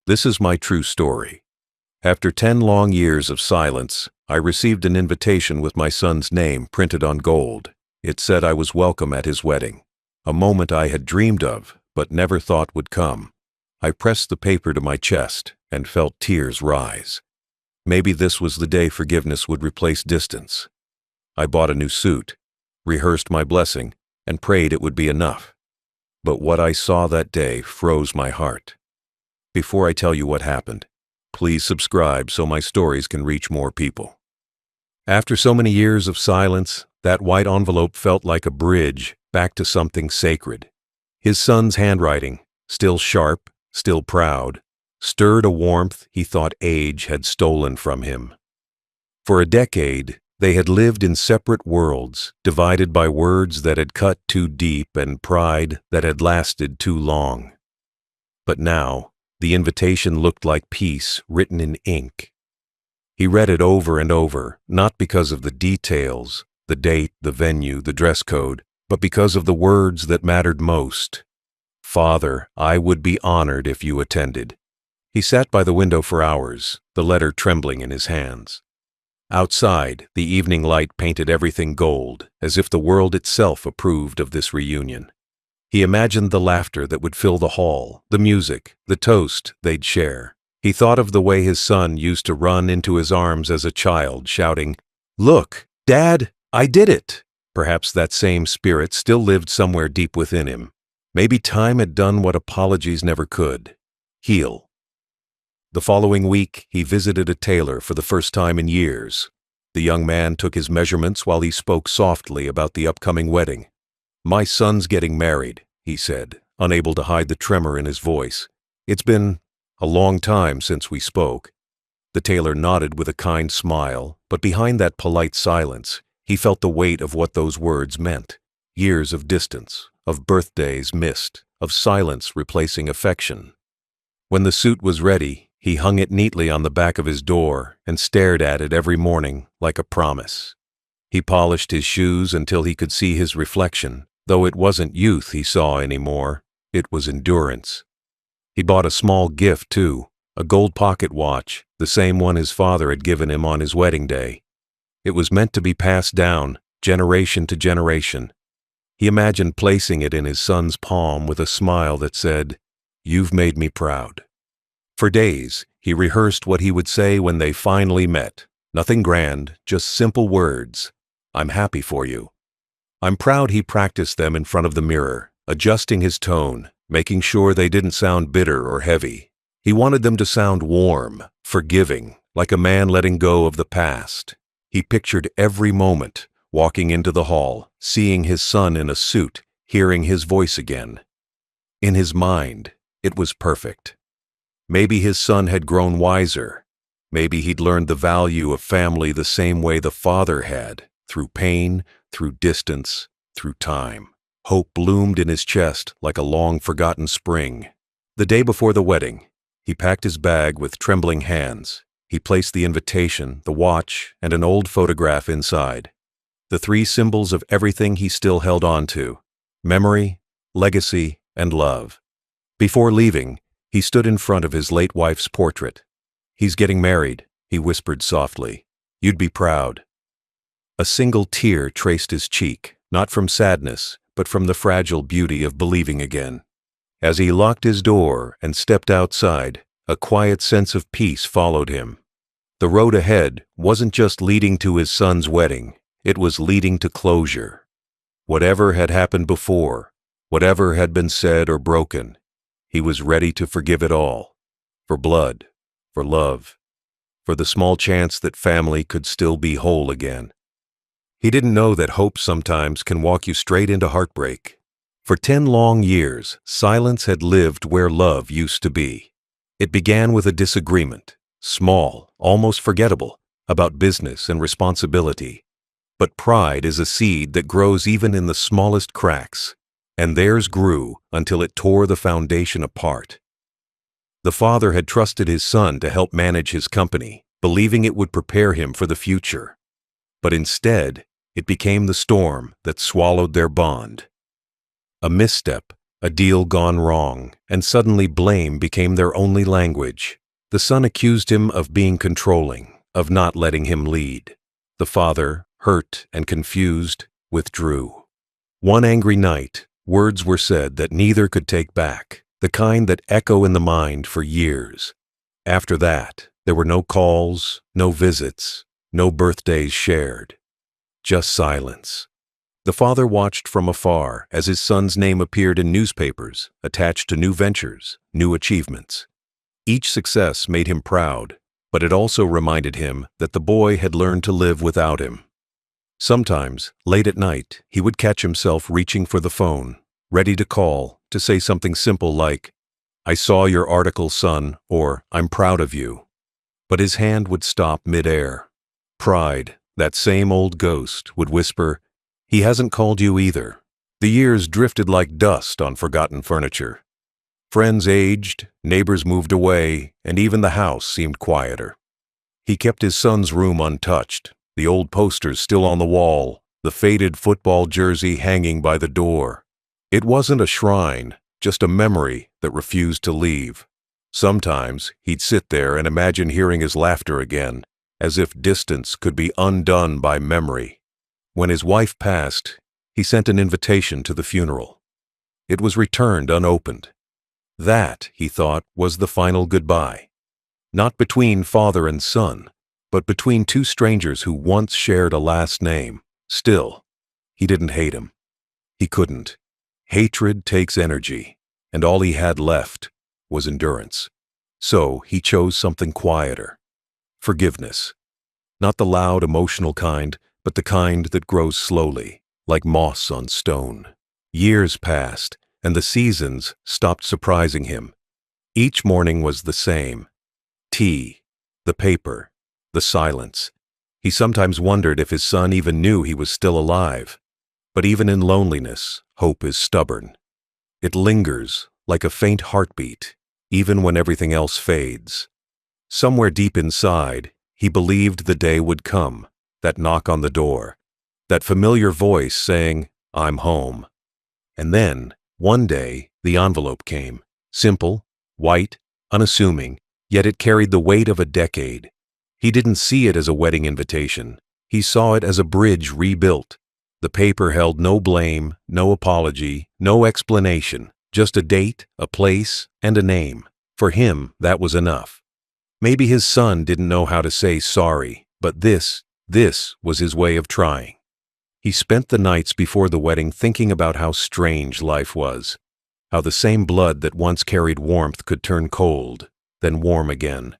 This is my true story. After 10 long years of silence, I received an invitation with my son's name printed on gold. It said I was welcome at his wedding, a moment I had dreamed of but never thought would come. I pressed the paper to my chest and felt tears rise. Maybe this was the day forgiveness would replace distance. I bought a new suit, rehearsed my blessing, and prayed it would be enough. But what I saw that day froze my heart. Before I tell you what happened, please subscribe so my stories can reach more people. After so many years of silence, that white envelope felt like a bridge back to something sacred. His son's handwriting, still sharp, still proud, stirred a warmth he thought age had stolen from him. For a decade, they had lived in separate worlds, divided by words that had cut too deep and pride that had lasted too long. But now, the invitation looked like peace written in ink. He read it over and over, not because of the details, the date, the venue, the dress code, but because of the words that mattered most. Father, I would be honored if you attended. He sat by the window for hours, the letter trembling in his hands. Outside, the evening light painted everything gold, as if the world itself approved of this reunion. He imagined the laughter that would fill the hall, the music, the toast they'd share. He thought of the way his son used to run into his arms as a child, shouting, "Look, Dad, I did it!" Perhaps that same spirit still lived somewhere deep within him. Maybe time had done what apologies never could: heal. The following week, he visited a tailor for the first time in years. The young man took his measurements while he spoke softly about the upcoming wedding. "My son's getting married," he said, unable to hide the tremor in his voice. "It's been a long time since we spoke." The tailor nodded with a kind smile, but behind that polite silence, he felt the weight of what those words meant. Years of distance, of birthdays missed, of silence replacing affection. When the suit was ready, he hung it neatly on the back of his door and stared at it every morning like a promise. He polished his shoes until he could see his reflection, though it wasn't youth he saw anymore, it was endurance. He bought a small gift, too, a gold pocket watch, the same one his father had given him on his wedding day. It was meant to be passed down, generation to generation. He imagined placing it in his son's palm with a smile that said, "You've made me proud." For days, he rehearsed what he would say when they finally met. Nothing grand, just simple words. "I'm happy for you." I'm proud he practiced them in front of the mirror, adjusting his tone, making sure they didn't sound bitter or heavy. He wanted them to sound warm, forgiving, like a man letting go of the past. He pictured every moment, walking into the hall, seeing his son in a suit, hearing his voice again. In his mind, it was perfect. Maybe his son had grown wiser. Maybe he'd learned the value of family the same way the father had, through pain, through distance, through time. Hope bloomed in his chest like a long-forgotten spring. The day before the wedding, he packed his bag with trembling hands. He placed the invitation, the watch, and an old photograph inside. The three symbols of everything he still held on to: memory, legacy, and love. Before leaving, he stood in front of his late wife's portrait. "He's getting married," he whispered softly. "You'd be proud." A single tear traced his cheek, not from sadness, but from the fragile beauty of believing again. As he locked his door and stepped outside, a quiet sense of peace followed him. The road ahead wasn't just leading to his son's wedding, it was leading to closure. Whatever had happened before, whatever had been said or broken, he was ready to forgive it all. For blood, for love, for the small chance that family could still be whole again. He didn't know that hope sometimes can walk you straight into heartbreak. For 10 long years, silence had lived where love used to be. It began with a disagreement, small, almost forgettable, about business and responsibility. But pride is a seed that grows even in the smallest cracks, and theirs grew until it tore the foundation apart. The father had trusted his son to help manage his company, believing it would prepare him for the future. But instead, it became the storm that swallowed their bond. A misstep, A deal gone wrong, and suddenly blame became their only language. The son accused him of being controlling, of not letting him lead. The father, hurt and confused, withdrew. One angry night, words were said that neither could take back, the kind that echo in the mind for years. After that, there were no calls, no visits, no birthdays shared. Just silence. The father watched from afar as his son's name appeared in newspapers, attached to new ventures, new achievements. Each success made him proud, but it also reminded him that the boy had learned to live without him. Sometimes, late at night, he would catch himself reaching for the phone, ready to call, to say something simple like, "I saw your article, son," or "I'm proud of you." But his hand would stop mid-air. Pride, that same old ghost, would whisper, "He hasn't called you either." The years drifted like dust on forgotten furniture. Friends aged, neighbors moved away, and even the house seemed quieter. He kept his son's room untouched, the old posters still on the wall, the faded football jersey hanging by the door. It wasn't a shrine, just a memory that refused to leave. Sometimes he'd sit there and imagine hearing his laughter again, as if distance could be undone by memory. When his wife passed, he sent an invitation to the funeral. It was returned unopened. That, he thought, was the final goodbye. Not between father and son, but between two strangers who once shared a last name. Still, he didn't hate him. He couldn't. Hatred takes energy, and all he had left was endurance. So he chose something quieter. Forgiveness. Not the loud, emotional kind, but the kind that grows slowly, like moss on stone. Years passed, and the seasons stopped surprising him. Each morning was the same. Tea, the paper, the silence. He sometimes wondered if his son even knew he was still alive. But even in loneliness, hope is stubborn. It lingers, like a faint heartbeat, even when everything else fades. Somewhere deep inside, he believed the day would come, that knock on the door, that familiar voice saying, "I'm home." And then, one day, the envelope came, simple, white, unassuming, yet it carried the weight of a decade. He didn't see it as a wedding invitation. He saw it as a bridge rebuilt. The paper held no blame, no apology, no explanation, just a date, a place, and a name. For him, that was enough. Maybe his son didn't know how to say sorry, but this was his way of trying. He spent the nights before the wedding thinking about how strange life was, how the same blood that once carried warmth could turn cold, then warm again,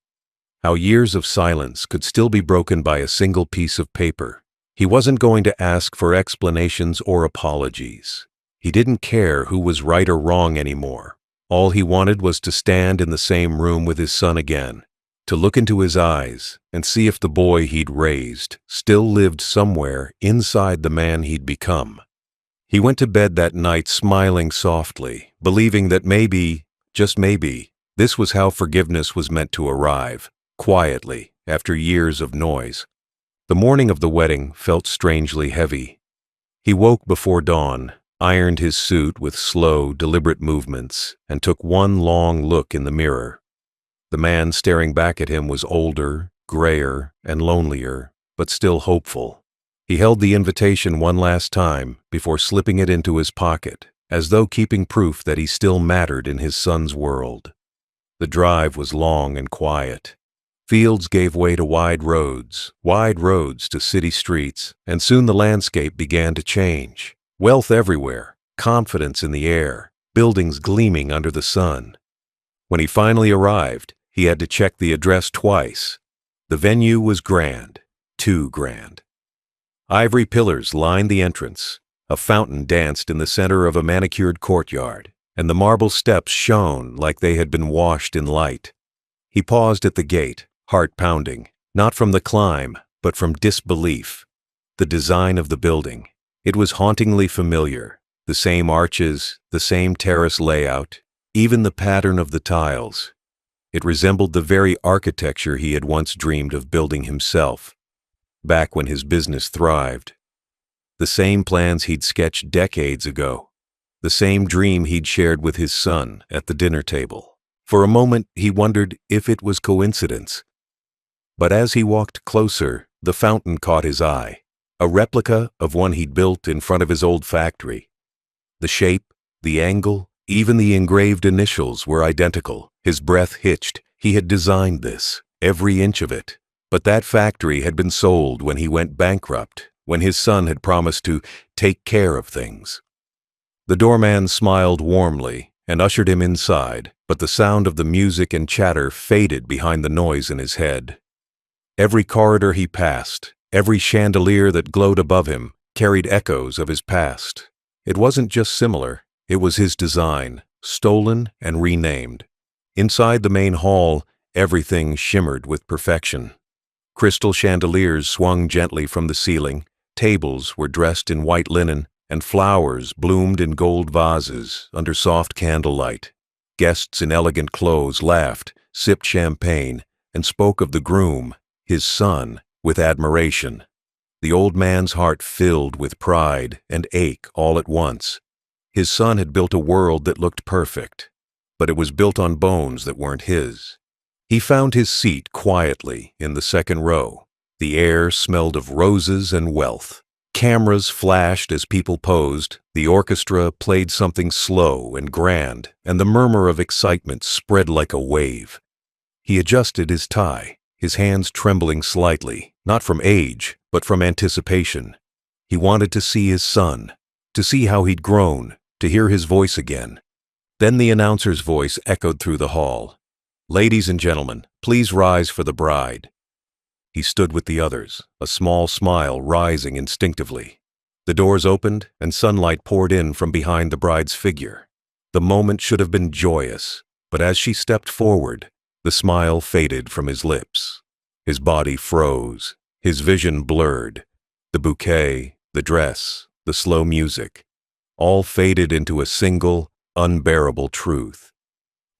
how years of silence could still be broken by a single piece of paper. He wasn't going to ask for explanations or apologies. He didn't care who was right or wrong anymore. All he wanted was to stand in the same room with his son again, to look into his eyes and see if the boy he'd raised still lived somewhere inside the man he'd become. He went to bed that night smiling softly, believing that maybe, just maybe, this was how forgiveness was meant to arrive, quietly, after years of noise. The morning of the wedding felt strangely heavy. He woke before dawn, ironed his suit with slow, deliberate movements, and took one long look in the mirror. The man staring back at him was older, grayer, and lonelier, but still hopeful. He held the invitation one last time before slipping it into his pocket, as though keeping proof that he still mattered in his son's world. The drive was long and quiet. Fields gave way to wide roads to city streets, and soon the landscape began to change. Wealth everywhere, confidence in the air, buildings gleaming under the sun. When he finally arrived, he had to check the address twice. The venue was grand, too grand. Ivory pillars lined the entrance. A fountain danced in the center of a manicured courtyard, and the marble steps shone like they had been washed in light. He paused at the gate, heart pounding, not from the climb, but from disbelief. The design of the building. It was hauntingly familiar. The same arches, the same terrace layout, even the pattern of the tiles. It resembled the very architecture he had once dreamed of building himself, back when his business thrived. The same plans he'd sketched decades ago. the same dream he'd shared with his son at the dinner table. For a moment, he wondered if it was coincidence. But as he walked closer, the fountain caught his eye, a replica of one he'd built in front of his old factory. The shape, the angle, even the engraved initials were identical. His breath hitched. He had designed this, every inch of it. But that factory had been sold when he went bankrupt, when his son had promised to take care of things. The doorman smiled warmly and ushered him inside, but the sound of the music and chatter faded behind the noise in his head. Every corridor he passed, every chandelier that glowed above him, carried echoes of his past. It wasn't just similar, it was his design, stolen and renamed. Inside the main hall, everything shimmered with perfection. Crystal chandeliers swung gently from the ceiling, tables were dressed in white linen, and flowers bloomed in gold vases under soft candlelight. Guests in elegant clothes laughed, sipped champagne, and spoke of the groom, his son, with admiration. The old man's heart filled with pride and ache all at once. His son had built a world that looked perfect, but it was built on bones that weren't his. He found his seat quietly in the second row. The air smelled of roses and wealth. Cameras flashed as people posed, the orchestra played something slow and grand, and the murmur of excitement spread like a wave. He adjusted his tie, his hands trembling slightly, not from age, but from anticipation. He wanted to see his son, to see how he'd grown, to hear his voice again. Then the announcer's voice echoed through the hall. "Ladies and gentlemen, please rise for the bride." He stood with the others, a small smile rising instinctively. The doors opened and sunlight poured in from behind the bride's figure. The moment should have been joyous, but as she stepped forward, the smile faded from his lips. His body froze, his vision blurred. The bouquet, the dress, the slow music, all faded into a single, unbearable truth.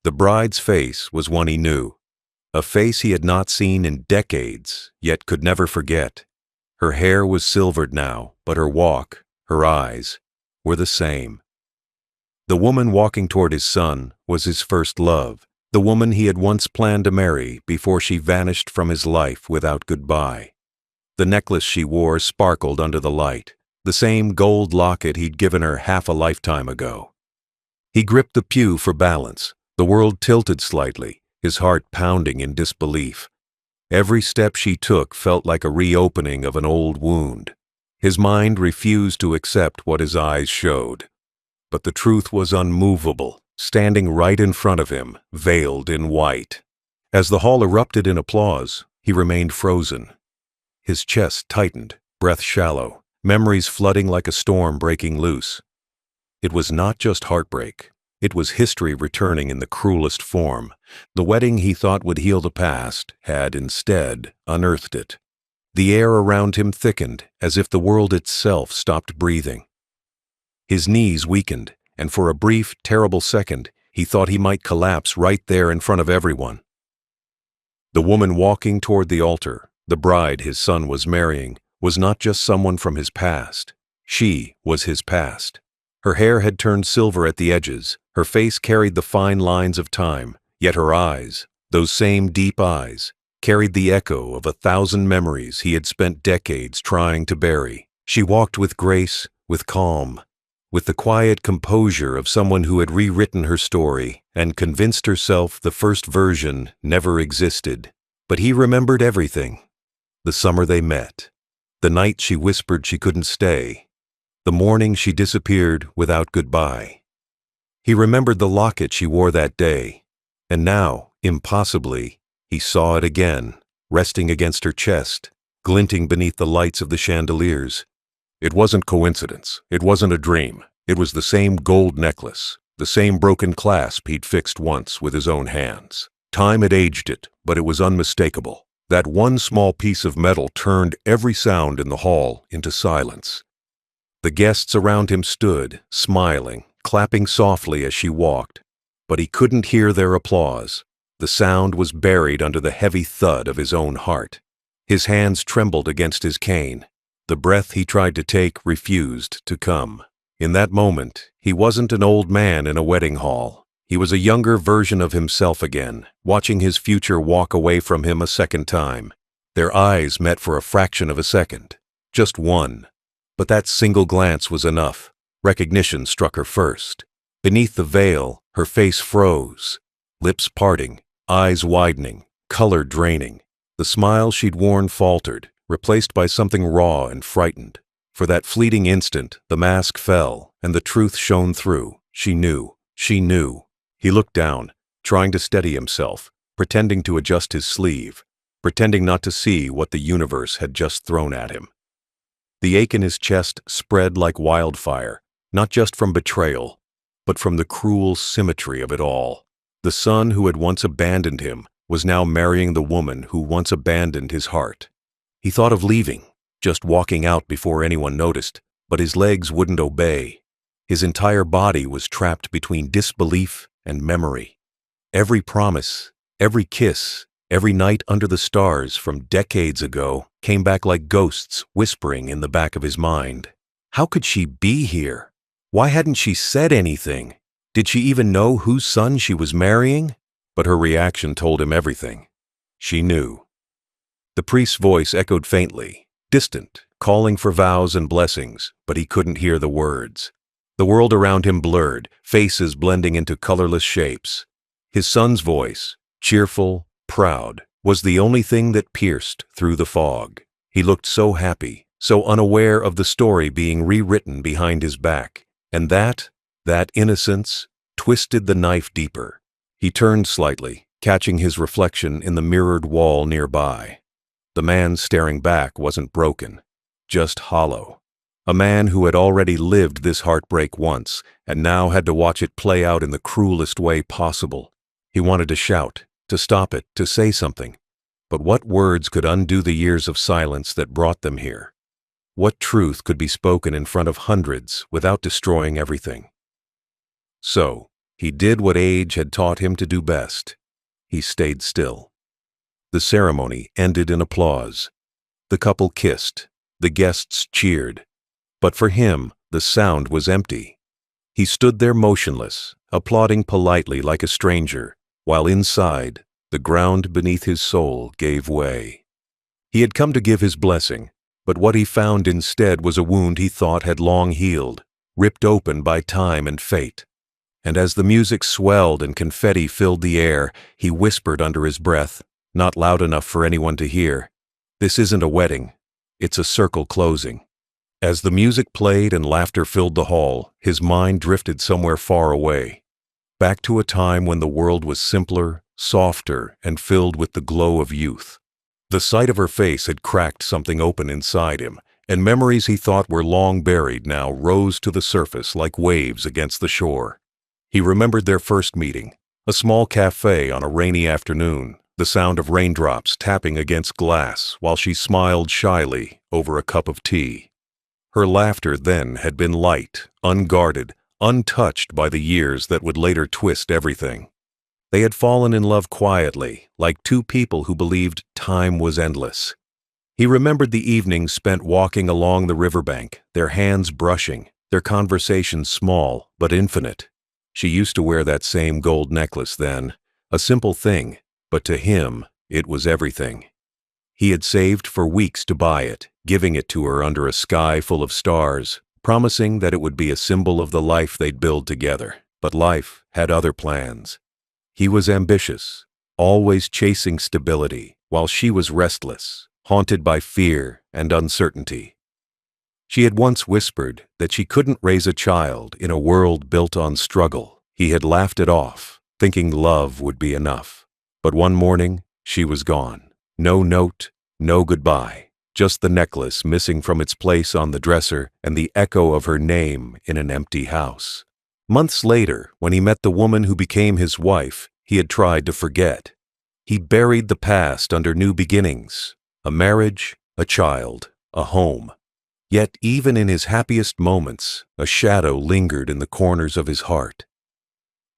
The bride's face was one he knew. A face he had not seen in decades, yet could never forget. Her hair was silvered now, but her walk, her eyes, were the same. The woman walking toward his son was his first love, the woman he had once planned to marry before she vanished from his life without goodbye. The necklace she wore sparkled under the light, the same gold locket he'd given her half a lifetime ago. He gripped the pew for balance. The world tilted slightly, his heart pounding in disbelief. Every step she took felt like a reopening of an old wound. His mind refused to accept what his eyes showed. But the truth was unmovable, standing right in front of him, veiled in white. As the hall erupted in applause, he remained frozen. His chest tightened, breath shallow, memories flooding like a storm breaking loose. It was not just heartbreak. It was history returning in the cruelest form. The wedding he thought would heal the past had instead unearthed it. The air around him thickened, as if the world itself stopped breathing. His knees weakened, and for a brief, terrible second, he thought he might collapse right there in front of everyone. The woman walking toward the altar, the bride his son was marrying, was not just someone from his past. She was his past. Her hair had turned silver at the edges, her face carried the fine lines of time, yet her eyes, those same deep eyes, carried the echo of 1,000 memories he had spent decades trying to bury. She walked with grace, with calm, with the quiet composure of someone who had rewritten her story and convinced herself the first version never existed. But he remembered everything. The summer they met, the night she whispered she couldn't stay, the morning she disappeared without goodbye. He remembered the locket she wore that day, and now, impossibly, he saw it again, resting against her chest, glinting beneath the lights of the chandeliers. It wasn't coincidence, it wasn't a dream. It was the same gold necklace, the same broken clasp he'd fixed once with his own hands. Time had aged it, but it was unmistakable. That one small piece of metal turned every sound in the hall into silence. The guests around him stood, smiling, clapping softly as she walked, but he couldn't hear their applause. The sound was buried under the heavy thud of his own heart. His hands trembled against his cane. The breath he tried to take refused to come. In that moment, he wasn't an old man in a wedding hall. He was a younger version of himself again, watching his future walk away from him a second time. Their eyes met for a fraction of a second. Just one. But that single glance was enough. Recognition struck her first. Beneath the veil, her face froze. Lips parting, eyes widening, color draining. The smile she'd worn faltered, replaced by something raw and frightened. For that fleeting instant, the mask fell, and the truth shone through. She knew. She knew. He looked down, trying to steady himself, pretending to adjust his sleeve, pretending not to see what the universe had just thrown at him. The ache in his chest spread like wildfire, not just from betrayal, but from the cruel symmetry of it all. The son who had once abandoned him was now marrying the woman who once abandoned his heart. He thought of leaving, just walking out before anyone noticed, but his legs wouldn't obey. His entire body was trapped between disbelief and memory. Every promise, every kiss, every night under the stars from decades ago came back like ghosts whispering in the back of his mind. How could she be here? Why hadn't she said anything? Did she even know whose son she was marrying? But her reaction told him everything. She knew. The priest's voice echoed faintly, distant, calling for vows and blessings, but he couldn't hear the words. The world around him blurred, faces blending into colorless shapes. His son's voice, cheerful, proud, was the only thing that pierced through the fog. He looked so happy, so unaware of the story being rewritten behind his back. And that innocence, twisted the knife deeper. He turned slightly, catching his reflection in the mirrored wall nearby. The man staring back wasn't broken, just hollow. A man who had already lived this heartbreak once and now had to watch it play out in the cruelest way possible. He wanted to shout, to stop it, to say something. But what words could undo the years of silence that brought them here? What truth could be spoken in front of hundreds without destroying everything? So, he did what age had taught him to do best. He stayed still. The ceremony ended in applause. The couple kissed. The guests cheered. But for him, the sound was empty. He stood there motionless, applauding politely like a stranger, while inside, the ground beneath his soul gave way. He had come to give his blessing, but what he found instead was a wound he thought had long healed, ripped open by time and fate. And as the music swelled and confetti filled the air, he whispered under his breath, not loud enough for anyone to hear, "This isn't a wedding, it's a circle closing." As the music played and laughter filled the hall, his mind drifted somewhere far away, back to a time when the world was simpler, softer, and filled with the glow of youth. The sight of her face had cracked something open inside him, and memories he thought were long buried now rose to the surface like waves against the shore. He remembered their first meeting, a small cafe on a rainy afternoon, the sound of raindrops tapping against glass while she smiled shyly over a cup of tea. Her laughter then had been light, unguarded, untouched by the years that would later twist everything. They had fallen in love quietly, like two people who believed time was endless. He remembered the evenings spent walking along the riverbank, their hands brushing, their conversations small but infinite. She used to wear that same gold necklace then, a simple thing, but to him, it was everything. He had saved for weeks to buy it, giving it to her under a sky full of stars, promising that it would be a symbol of the life they'd build together. But life had other plans. He was ambitious, always chasing stability, while she was restless, haunted by fear and uncertainty. She had once whispered that she couldn't raise a child in a world built on struggle. He had laughed it off, thinking love would be enough. But one morning, she was gone. No note, no goodbye, just the necklace missing from its place on the dresser and the echo of her name in an empty house. Months later, when he met the woman who became his wife, he had tried to forget. He buried the past under new beginnings, a marriage, a child, a home. Yet even in his happiest moments, a shadow lingered in the corners of his heart.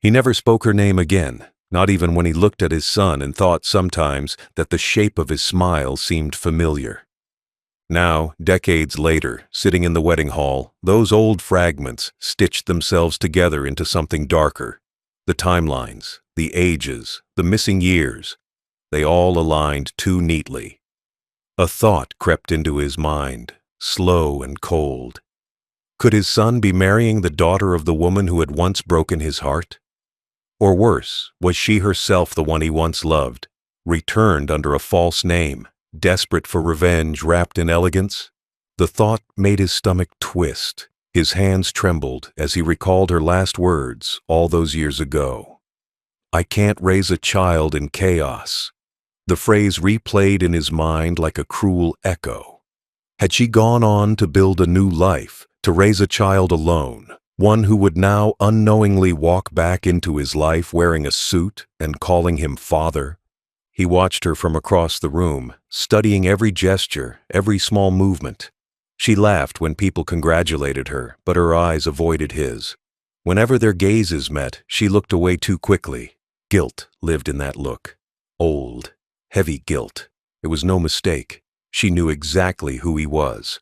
He never spoke her name again, not even when he looked at his son and thought sometimes that the shape of his smile seemed familiar. Now, decades later, sitting in the wedding hall, those old fragments stitched themselves together into something darker. The timelines, the ages, the missing years, they all aligned too neatly. A thought crept into his mind, slow and cold. Could his son be marrying the daughter of the woman who had once broken his heart? Or worse, was she herself the one he once loved, returned under a false name, desperate for revenge wrapped in elegance? The thought made his stomach twist. His hands trembled as he recalled her last words all those years ago. "I can't raise a child in chaos." The phrase replayed in his mind like a cruel echo. Had she gone on to build a new life, to raise a child alone, one who would now unknowingly walk back into his life wearing a suit and calling him father? He watched her from across the room, studying every gesture, every small movement. She laughed when people congratulated her, but her eyes avoided his. Whenever their gazes met, she looked away too quickly. Guilt lived in that look. Old, heavy guilt. It was no mistake. She knew exactly who he was.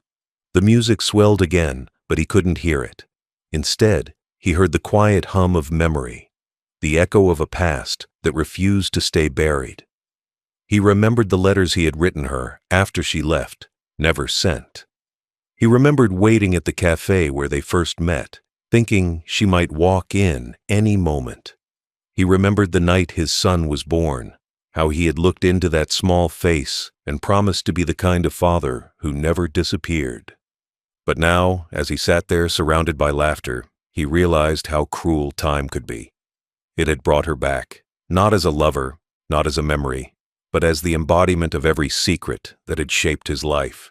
The music swelled again, but he couldn't hear it. Instead, he heard the quiet hum of memory, the echo of a past that refused to stay buried. He remembered the letters he had written her after she left, never sent. He remembered waiting at the cafe where they first met, thinking she might walk in any moment. He remembered the night his son was born, how he had looked into that small face and promised to be the kind of father who never disappeared. But now, as he sat there surrounded by laughter, he realized how cruel time could be. It had brought her back, not as a lover, not as a memory, but as the embodiment of every secret that had shaped his life.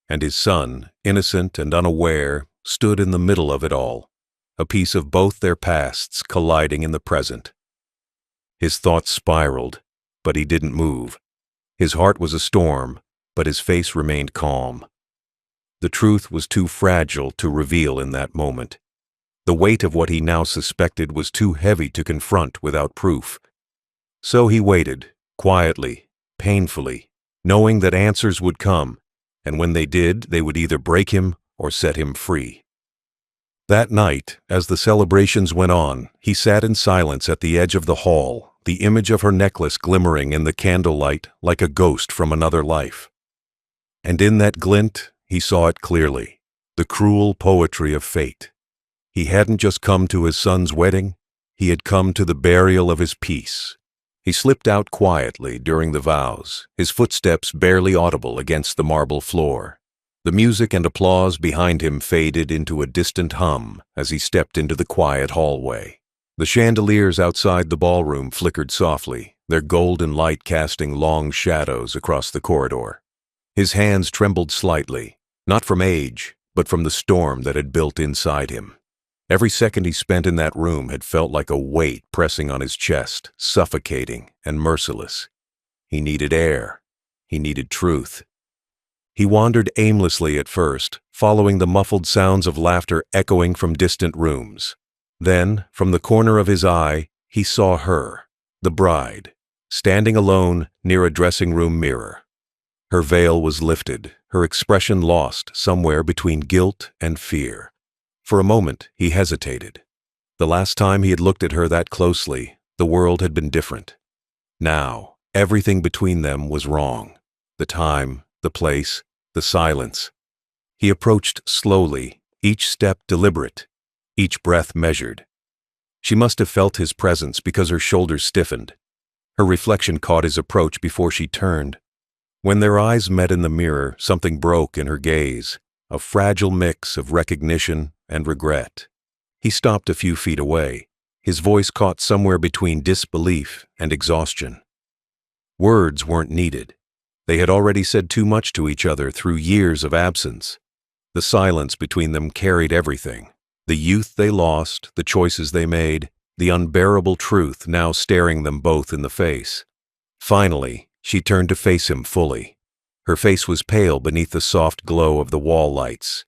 And his son, innocent and unaware, stood in the middle of it all, a piece of both their pasts colliding in the present. His thoughts spiraled, but he didn't move. His heart was a storm, but his face remained calm. The truth was too fragile to reveal in that moment. The weight of what he now suspected was too heavy to confront without proof. So he waited, quietly, painfully, knowing that answers would come, and when they did, they would either break him or set him free. That night, as the celebrations went on, he sat in silence at the edge of the hall, the image of her necklace glimmering in the candlelight like a ghost from another life. And in that glint, he saw it clearly, the cruel poetry of fate. He hadn't just come to his son's wedding, he had come to the burial of his peace. He slipped out quietly during the vows, his footsteps barely audible against the marble floor. The music and applause behind him faded into a distant hum as he stepped into the quiet hallway. The chandeliers outside the ballroom flickered softly, their golden light casting long shadows across the corridor. His hands trembled slightly, not from age, but from the storm that had built inside him. Every second he spent in that room had felt like a weight pressing on his chest, suffocating and merciless. He needed air. He needed truth. He wandered aimlessly at first, following the muffled sounds of laughter echoing from distant rooms. Then, from the corner of his eye, he saw her, the bride, standing alone near a dressing-room mirror. Her veil was lifted, her expression lost somewhere between guilt and fear. For a moment, he hesitated. The last time he had looked at her that closely, the world had been different. Now, everything between them was wrong. The time, the place, the silence. He approached slowly, each step deliberate, each breath measured. She must have felt his presence because her shoulders stiffened. Her reflection caught his approach before she turned. When their eyes met in the mirror, something broke in her gaze, a fragile mix of recognition and regret. He stopped a few feet away, his voice caught somewhere between disbelief and exhaustion. Words weren't needed. They had already said too much to each other through years of absence. The silence between them carried everything. The youth they lost, the choices they made, the unbearable truth now staring them both in the face. Finally, she turned to face him fully. Her face was pale beneath the soft glow of the wall lights.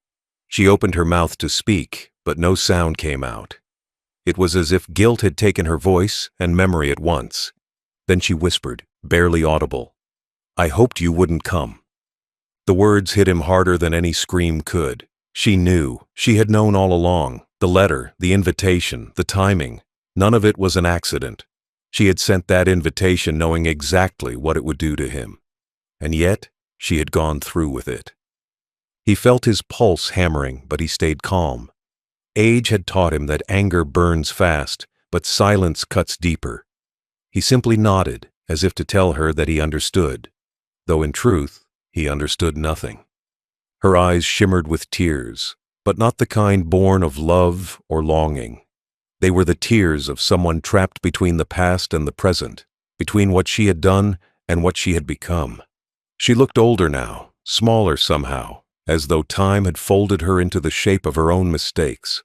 She opened her mouth to speak, but no sound came out. It was as if guilt had taken her voice and memory at once. Then she whispered, barely audible, "I hoped you wouldn't come." The words hit him harder than any scream could. She knew. She had known all along. The letter, the invitation, the timing. None of it was an accident. She had sent that invitation knowing exactly what it would do to him. And yet, she had gone through with it. He felt his pulse hammering, but he stayed calm. Age had taught him that anger burns fast, but silence cuts deeper. He simply nodded, as if to tell her that he understood, though in truth, he understood nothing. Her eyes shimmered with tears, but not the kind born of love or longing. They were the tears of someone trapped between the past and the present, between what she had done and what she had become. She looked older now, smaller somehow, as though time had folded her into the shape of her own mistakes.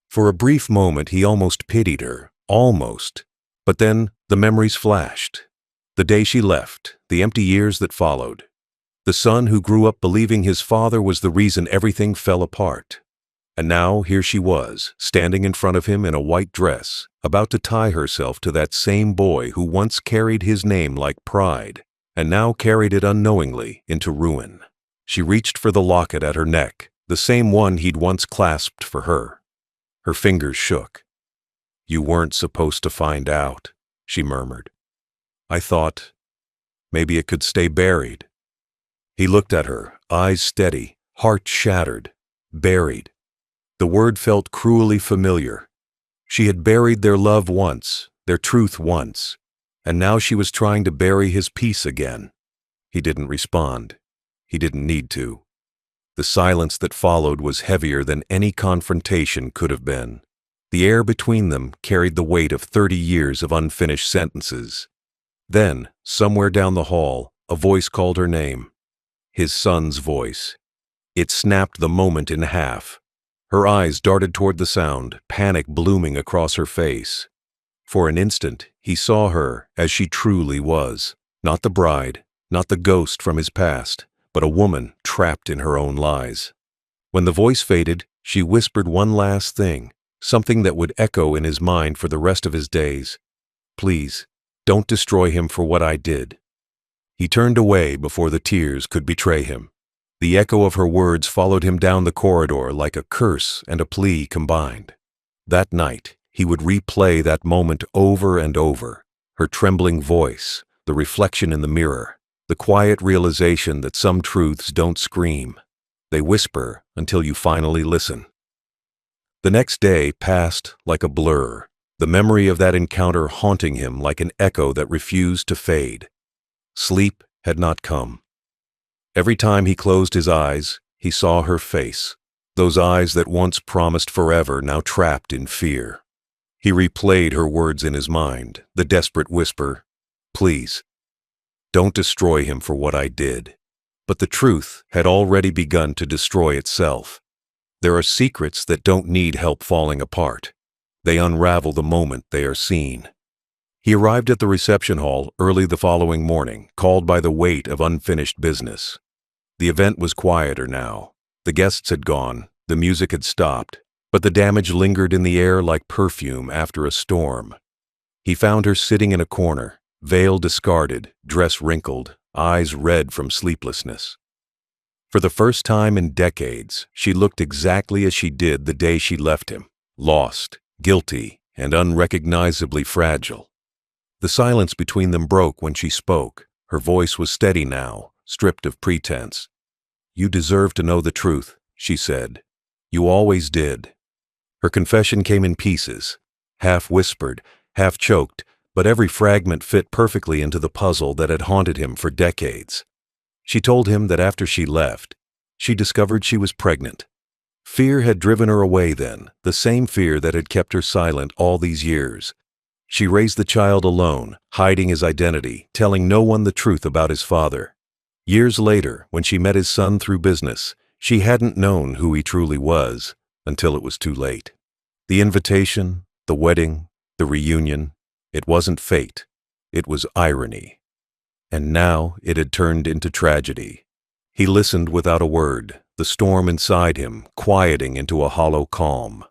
For a brief moment he almost pitied her, almost. But then the memories flashed. The day she left, the empty years that followed. The son who grew up believing his father was the reason everything fell apart. And now here she was, standing in front of him in a white dress, about to tie herself to that same boy who once carried his name like pride, and now carried it unknowingly into ruin. She reached for the locket at her neck, the same one he'd once clasped for her. Her fingers shook. "You weren't supposed to find out," she murmured. "I thought maybe it could stay buried." He looked at her, eyes steady, heart shattered, buried. The word felt cruelly familiar. She had buried their love once, their truth once, and now she was trying to bury his peace again. He didn't respond. He didn't need to. The silence that followed was heavier than any confrontation could have been. The air between them carried the weight of 30 years of unfinished sentences. Then, somewhere down the hall, a voice called her name. His son's voice. It snapped the moment in half. Her eyes darted toward the sound, panic blooming across her face. For an instant, he saw her as she truly was. Not the bride, not the ghost from his past, but a woman trapped in her own lies. When the voice faded, she whispered one last thing, something that would echo in his mind for the rest of his days. "Please, don't destroy him for what I did." He turned away before the tears could betray him. The echo of her words followed him down the corridor like a curse and a plea combined. That night, he would replay that moment over and over. Her trembling voice, the reflection in the mirror, the quiet realization that some truths don't scream. They whisper until you finally listen. The next day passed like a blur, the memory of that encounter haunting him like an echo that refused to fade. Sleep had not come. Every time he closed his eyes, he saw her face, those eyes that once promised forever, now trapped in fear. He replayed her words in his mind, the desperate whisper, "Please, don't destroy him for what I did." But the truth had already begun to destroy itself. There are secrets that don't need help falling apart. They unravel the moment they are seen. He arrived at the reception hall early the following morning, called by the weight of unfinished business. The event was quieter now. The guests had gone, the music had stopped, but the damage lingered in the air like perfume after a storm. He found her sitting in a corner, veil discarded, dress wrinkled, eyes red from sleeplessness. For the first time in decades, she looked exactly as she did the day she left him, lost, guilty, and unrecognizably fragile. The silence between them broke when she spoke. Her voice was steady now, stripped of pretense. "You deserve to know the truth," she said. "You always did." Her confession came in pieces, half whispered, half choked, but every fragment fit perfectly into the puzzle that had haunted him for decades. She told him that after she left, she discovered she was pregnant. Fear had driven her away then, the same fear that had kept her silent all these years. She raised the child alone, hiding his identity, telling no one the truth about his father. Years later, when she met his son through business, she hadn't known who he truly was until it was too late. The invitation, the wedding, the reunion, it wasn't fate, it was irony. And now it had turned into tragedy. He listened without a word, the storm inside him quieting into a hollow calm.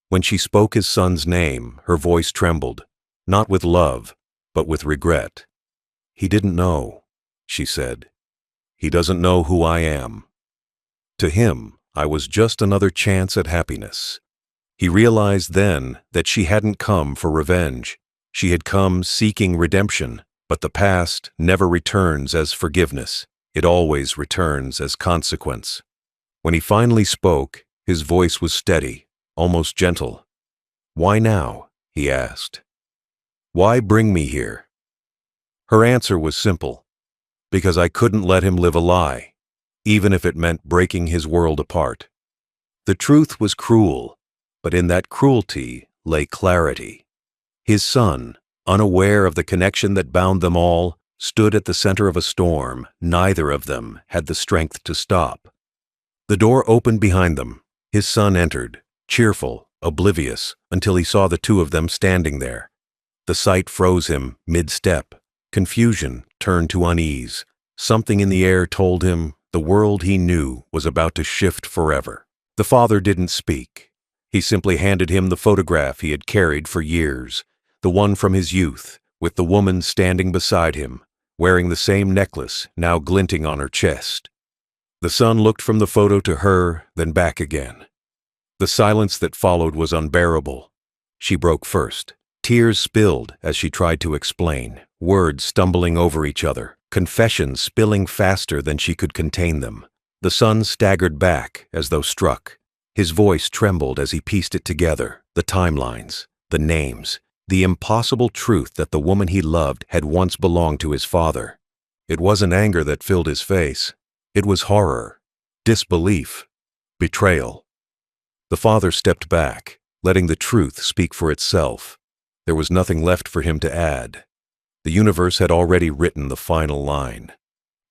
When she spoke his son's name, her voice trembled, not with love, but with regret. "He didn't know," she said. He doesn't know who I am. To him, I was just another chance at happiness. He realized then that she hadn't come for revenge. She had come seeking redemption, but the past never returns as forgiveness. It always returns as consequence. When he finally spoke, his voice was steady, almost gentle. "Why now?" he asked. "Why bring me here?" Her answer was simple. Because I couldn't let him live a lie, even if it meant breaking his world apart. The truth was cruel, but in that cruelty lay clarity. His son, unaware of the connection that bound them all, stood at the center of a storm neither of them had the strength to stop. The door opened behind them. His son entered, cheerful, oblivious, until he saw the two of them standing there. The sight froze him mid-step. Confusion turned to unease. Something in the air told him the world he knew was about to shift forever. The father didn't speak. He simply handed him the photograph he had carried for years, the one from his youth, with the woman standing beside him, wearing the same necklace now glinting on her chest. The son looked from the photo to her, then back again. The silence that followed was unbearable. She broke first. Tears spilled as she tried to explain, words stumbling over each other, confessions spilling faster than she could contain them. The son staggered back as though struck. His voice trembled as he pieced it together, the timelines, the names, the impossible truth that the woman he loved had once belonged to his father. It wasn't anger that filled his face. It was horror, disbelief, betrayal. The father stepped back, letting the truth speak for itself. There was nothing left for him to add. The universe had already written the final line.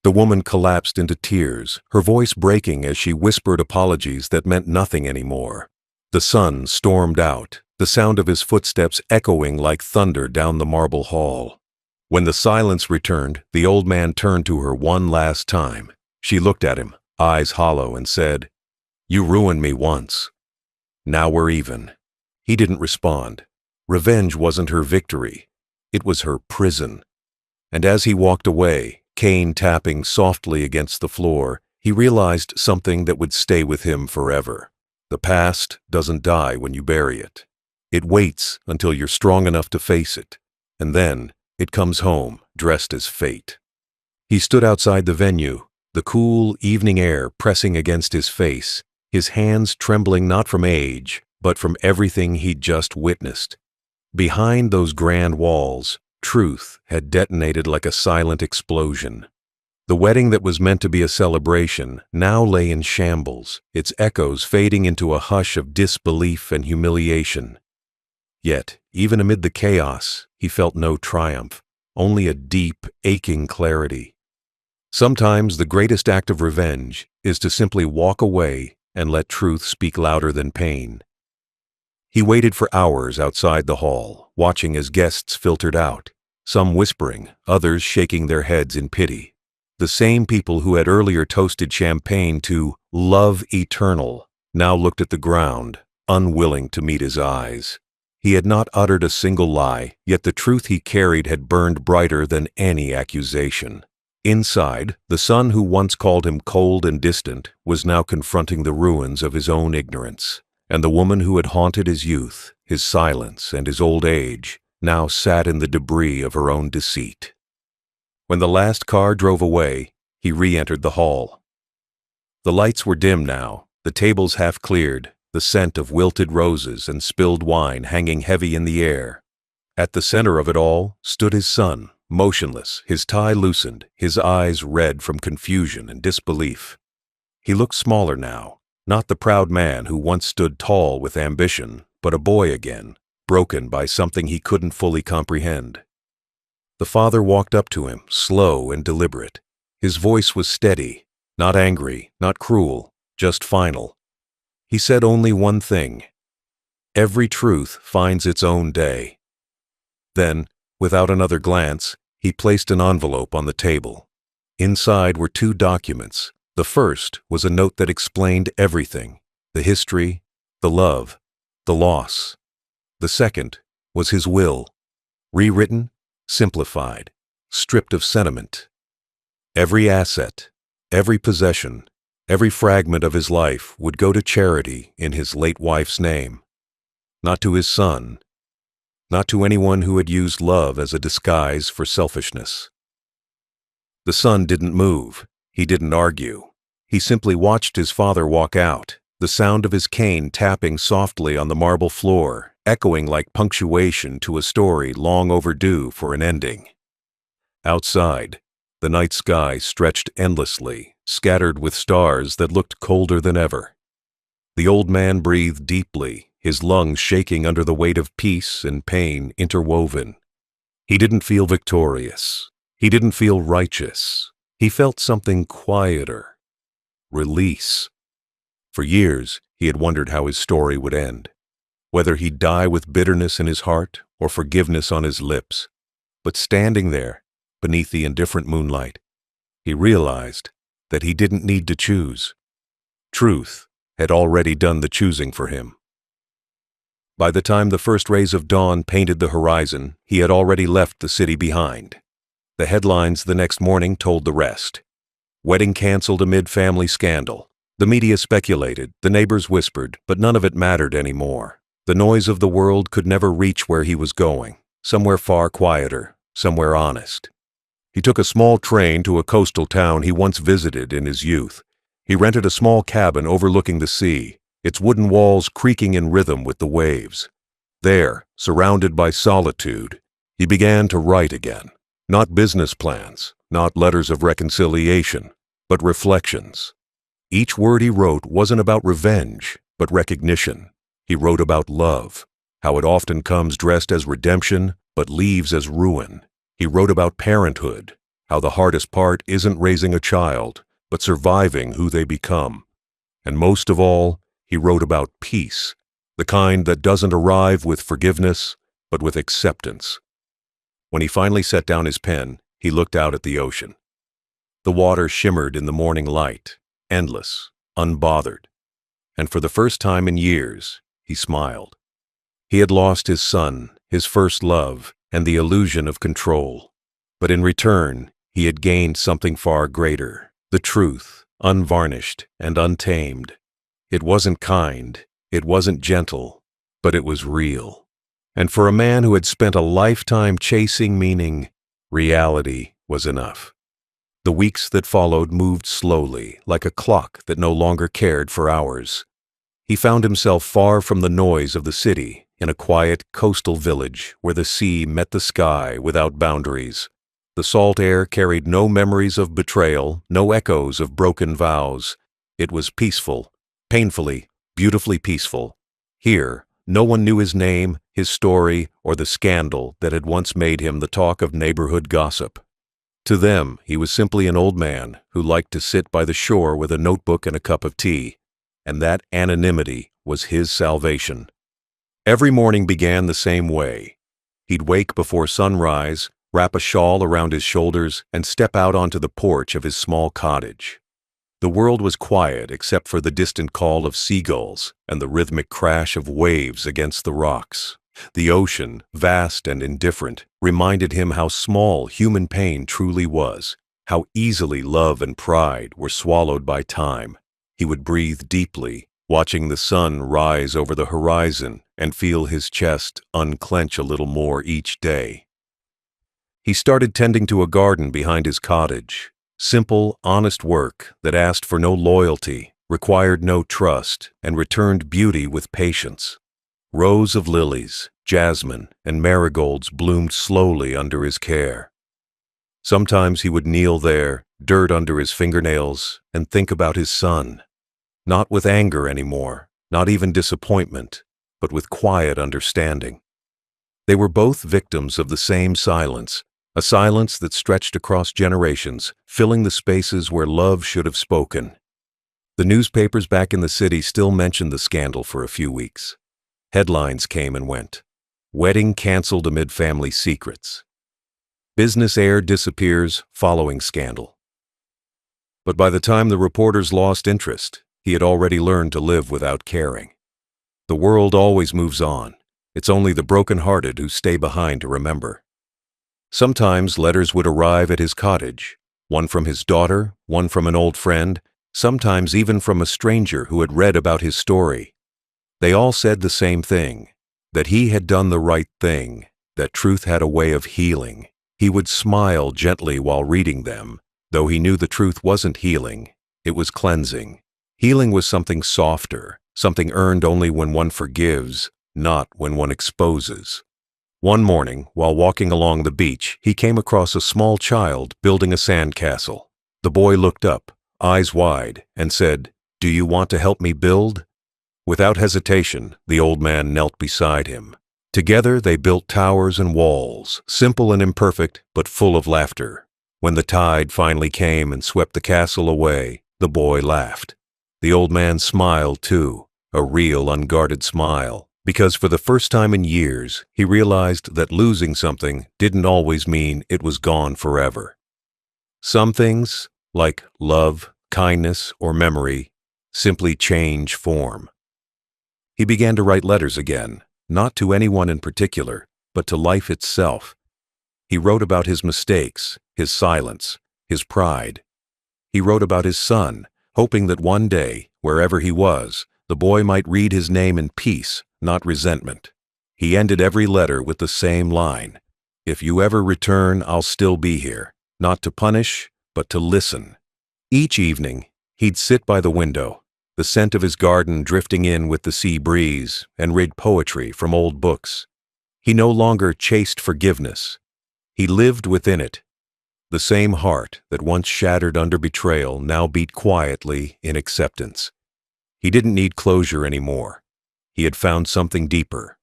The woman collapsed into tears, her voice breaking as she whispered apologies that meant nothing anymore. The son stormed out, the sound of his footsteps echoing like thunder down the marble hall. When the silence returned, the old man turned to her one last time. She looked at him, eyes hollow, and said, "You ruined me once. Now we're even." He didn't respond. Revenge wasn't her victory. It was her prison. And as he walked away, cane tapping softly against the floor, he realized something that would stay with him forever. The past doesn't die when you bury it. It waits until you're strong enough to face it, and then it comes home dressed as fate. He stood outside the venue, the cool evening air pressing against his face, his hands trembling not from age, but from everything he'd just witnessed. Behind those grand walls, truth had detonated like a silent explosion. The wedding that was meant to be a celebration now lay in shambles, its echoes fading into a hush of disbelief and humiliation. Yet, even amid the chaos, he felt no triumph, only a deep, aching clarity. Sometimes the greatest act of revenge is to simply walk away and let truth speak louder than pain. He waited for hours outside the hall, watching as guests filtered out, some whispering, others shaking their heads in pity. The same people who had earlier toasted champagne to love eternal now looked at the ground, unwilling to meet his eyes. He had not uttered a single lie, yet the truth he carried had burned brighter than any accusation. Inside, the son who once called him cold and distant was now confronting the ruins of his own ignorance. And the woman who had haunted his youth, his silence, and his old age, now sat in the debris of her own deceit. When the last car drove away, he re-entered the hall. The lights were dim now, the tables half cleared, the scent of wilted roses and spilled wine hanging heavy in the air. At the center of it all stood his son, motionless, his tie loosened, his eyes red from confusion and disbelief. He looked smaller now. Not the proud man who once stood tall with ambition, but a boy again, broken by something he couldn't fully comprehend. The father walked up to him, slow and deliberate. His voice was steady, not angry, not cruel, just final. He said only one thing: "Every truth finds its own day." Then, without another glance, he placed an envelope on the table. Inside were two documents. The first was a note that explained everything: the history, the love, the loss. The second was his will, rewritten, simplified, stripped of sentiment. Every asset, Every possession, every fragment of his life would go to charity in his late wife's name. Not to his son, not to anyone who had used love as a disguise for selfishness. The son didn't move. He didn't argue. He simply watched his father walk out, the sound of his cane tapping softly on the marble floor, echoing like punctuation to a story long overdue for an ending. Outside, the night sky stretched endlessly, scattered with stars that looked colder than ever. The old man breathed deeply, his lungs shaking under the weight of peace and pain interwoven. He didn't feel victorious. He didn't feel righteous. He felt something quieter. Release. For years, he had wondered how his story would end, whether he'd die with bitterness in his heart or forgiveness on his lips. But standing there, beneath the indifferent moonlight, he realized that he didn't need to choose. Truth had already done the choosing for him. By the time the first rays of dawn painted the horizon, he had already left the city behind. The headlines the next morning told the rest. Wedding canceled amid family scandal. The media speculated, the neighbors whispered, but none of it mattered anymore. The noise of the world could never reach where he was going, somewhere far quieter, somewhere honest. He took a small train to a coastal town he once visited in his youth. He rented a small cabin overlooking the sea, its wooden walls creaking in rhythm with the waves. There, surrounded by solitude, he began to write again. Not business plans, not letters of reconciliation, but reflections. Each word he wrote wasn't about revenge, but recognition. He wrote about love, how it often comes dressed as redemption, but leaves as ruin. He wrote about parenthood, how the hardest part isn't raising a child, but surviving who they become. And most of all, he wrote about peace, the kind that doesn't arrive with forgiveness, but with acceptance. When he finally set down his pen, he looked out at the ocean. The water shimmered in the morning light, endless, unbothered. And for the first time in years, he smiled. He had lost his son, his first love, and the illusion of control. But in return, he had gained something far greater, the truth, unvarnished and untamed. It wasn't kind, it wasn't gentle, but it was real. And for a man who had spent a lifetime chasing meaning, reality was enough. The weeks that followed moved slowly, like a clock that no longer cared for hours. He found himself far from the noise of the city, in a quiet coastal village where the sea met the sky without boundaries. The salt air carried no memories of betrayal, no echoes of broken vows. It was peaceful, painfully, beautifully peaceful. Here, no one knew his name, his story, or the scandal that had once made him the talk of neighborhood gossip. To them, he was simply an old man who liked to sit by the shore with a notebook and a cup of tea, and that anonymity was his salvation. Every morning began the same way. He'd wake before sunrise, wrap a shawl around his shoulders, and step out onto the porch of his small cottage. The world was quiet except for the distant call of seagulls and the rhythmic crash of waves against the rocks. The ocean, vast and indifferent, reminded him how small human pain truly was, how easily love and pride were swallowed by time. He would breathe deeply, watching the sun rise over the horizon and feel his chest unclench a little more each day. He started tending to a garden behind his cottage. Simple, honest work that asked for no loyalty, required no trust, and returned beauty with patience. Rows of lilies, jasmine, and marigolds bloomed slowly under his care. Sometimes he would kneel there, dirt under his fingernails, and think about his son. Not with anger anymore, not even disappointment, but with quiet understanding. They were both victims of the same silence, a silence that stretched across generations, filling the spaces where love should have spoken. The newspapers back in the city still mentioned the scandal for a few weeks. Headlines came and went. Wedding canceled amid family secrets. Business heir disappears following scandal. But by the time the reporters lost interest, he had already learned to live without caring. The world always moves on. It's only the broken-hearted who stay behind to remember. Sometimes letters would arrive at his cottage, One from his daughter, one from an old friend, sometimes even from a stranger who had read about his story. They all said the same thing, that he had done the right thing, that truth had a way of healing. He would smile gently while reading them, though he knew the truth wasn't healing, it was cleansing. Healing was something softer, something earned only when one forgives, not when one exposes. One morning, while walking along the beach, he came across a small child building a sandcastle. The boy looked up, eyes wide, and said, "Do you want to help me build?" Without hesitation, the old man knelt beside him. Together they built towers and walls, simple and imperfect, but full of laughter. When the tide finally came and swept the castle away, the boy laughed. The old man smiled too, a real unguarded smile, because for the first time in years, he realized that losing something didn't always mean it was gone forever. Some things, like love, kindness, or memory, simply change form. He began to write letters again, not to anyone in particular, but to life itself. He wrote about his mistakes, his silence, his pride. He wrote about his son, hoping that one day, wherever he was, the boy might read his name in peace, not resentment. He ended every letter with the same line, "If you ever return, I'll still be here, not to punish, but to listen." Each evening, he'd sit by the window, the scent of his garden drifting in with the sea breeze, and read poetry from old books. He no longer chased forgiveness. He lived within it. The same heart that once shattered under betrayal now beat quietly in acceptance. He didn't need closure anymore. He had found something deeper: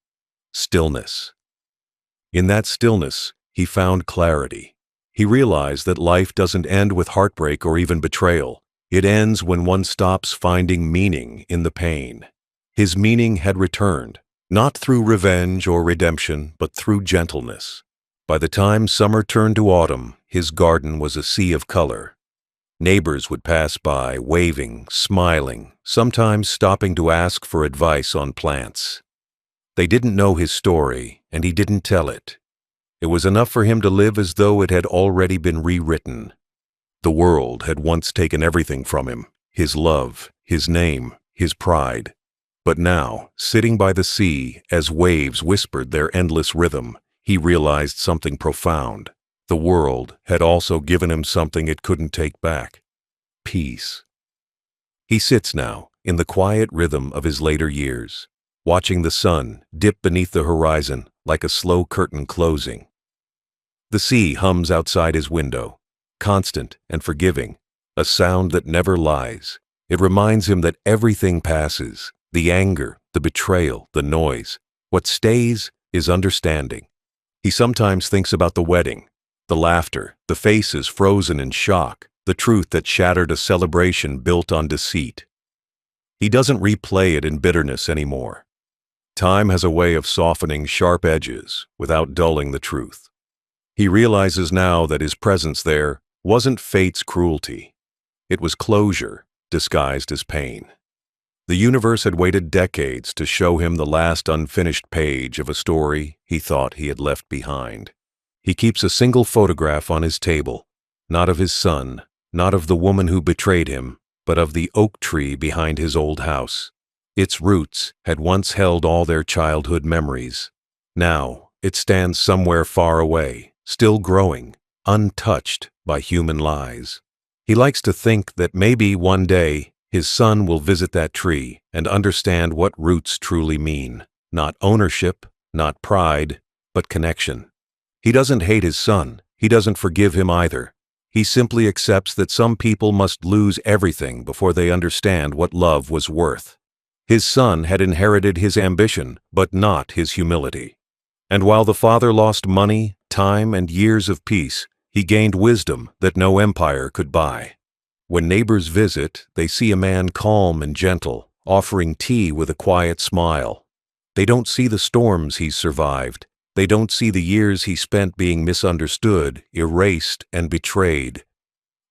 stillness. In that stillness, he found clarity. He realized that life doesn't end with heartbreak or even betrayal. It ends when one stops finding meaning in the pain. His meaning had returned, not through revenge or redemption, but through gentleness. By the time summer turned to autumn, his garden was a sea of color. Neighbors would pass by, waving, smiling, sometimes stopping to ask for advice on plants. They didn't know his story, and he didn't tell it. It was enough for him to live as though it had already been rewritten. The world had once taken everything from him: his love, his name, his pride. But now, sitting by the sea, as waves whispered their endless rhythm, he realized something profound. The world had also given him something it couldn't take back: peace. He sits now, in the quiet rhythm of his later years, watching the sun dip beneath the horizon like a slow curtain closing. The sea hums outside his window, constant and forgiving, a sound that never lies. It reminds him that everything passes: the anger, the betrayal, the noise. What stays is understanding. He sometimes thinks about the wedding, the laughter, the faces frozen in shock, the truth that shattered a celebration built on deceit. He doesn't replay it in bitterness anymore. Time has a way of softening sharp edges without dulling the truth. He realizes now that his presence there wasn't fate's cruelty. It was closure disguised as pain. The universe had waited decades to show him the last unfinished page of a story he thought he had left behind. He keeps a single photograph on his table, not of his son, not of the woman who betrayed him, but of the oak tree behind his old house. Its roots had once held all their childhood memories. Now it stands somewhere far away, still growing, untouched by human lies. He likes to think that maybe one day his son will visit that tree and understand what roots truly mean. Not ownership, not pride, but connection. He doesn't hate his son. He doesn't forgive him either. He simply accepts that some people must lose everything before they understand what love was worth. His son had inherited his ambition, but not his humility. And while the father lost money, time, and years of peace, he gained wisdom that no empire could buy. When neighbors visit, they see a man calm and gentle, offering tea with a quiet smile. They don't see the storms he's survived. They don't see the years he spent being misunderstood, erased, and betrayed.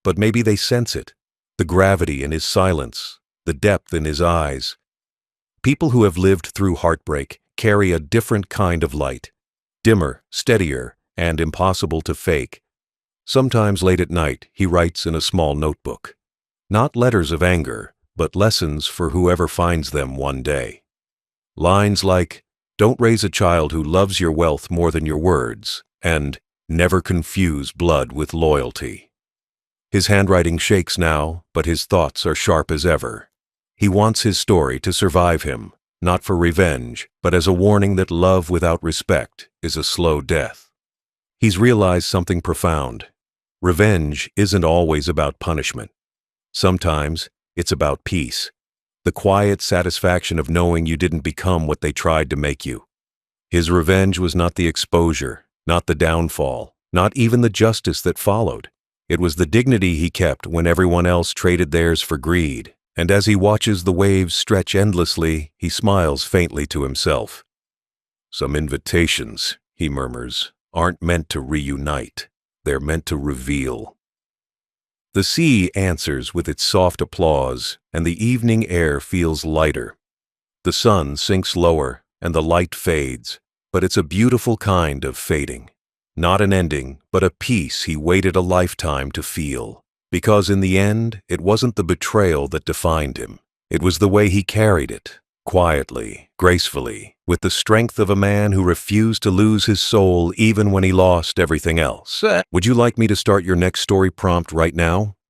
But maybe they sense it: the gravity in his silence, the depth in his eyes. People who have lived through heartbreak carry a different kind of light, dimmer, steadier, and impossible to fake. Sometimes late at night, he writes in a small notebook. Not letters of anger, but lessons for whoever finds them one day. Lines like, "Don't raise a child who loves your wealth more than your words," and "Never confuse blood with loyalty." His handwriting shakes now, but his thoughts are sharp as ever. He wants his story to survive him, not for revenge, but as a warning that love without respect is a slow death. He's realized something profound. Revenge isn't always about punishment. Sometimes it's about peace, the quiet satisfaction of knowing you didn't become what they tried to make you. His revenge was not the exposure, not the downfall, not even the justice that followed. It was the dignity he kept when everyone else traded theirs for greed. And as he watches the waves stretch endlessly, he smiles faintly to himself. "Some invitations," he murmurs, "aren't meant to reunite. They're meant to reveal." The sea answers with its soft applause, and the evening air feels lighter. The sun sinks lower, and the light fades, but it's a beautiful kind of fading. Not an ending, but a peace he waited a lifetime to feel. Because in the end, it wasn't the betrayal that defined him. It was the way he carried it, quietly, gracefully, with the strength of a man who refused to lose his soul even when he lost everything else. Would you like me to start your next story prompt right now?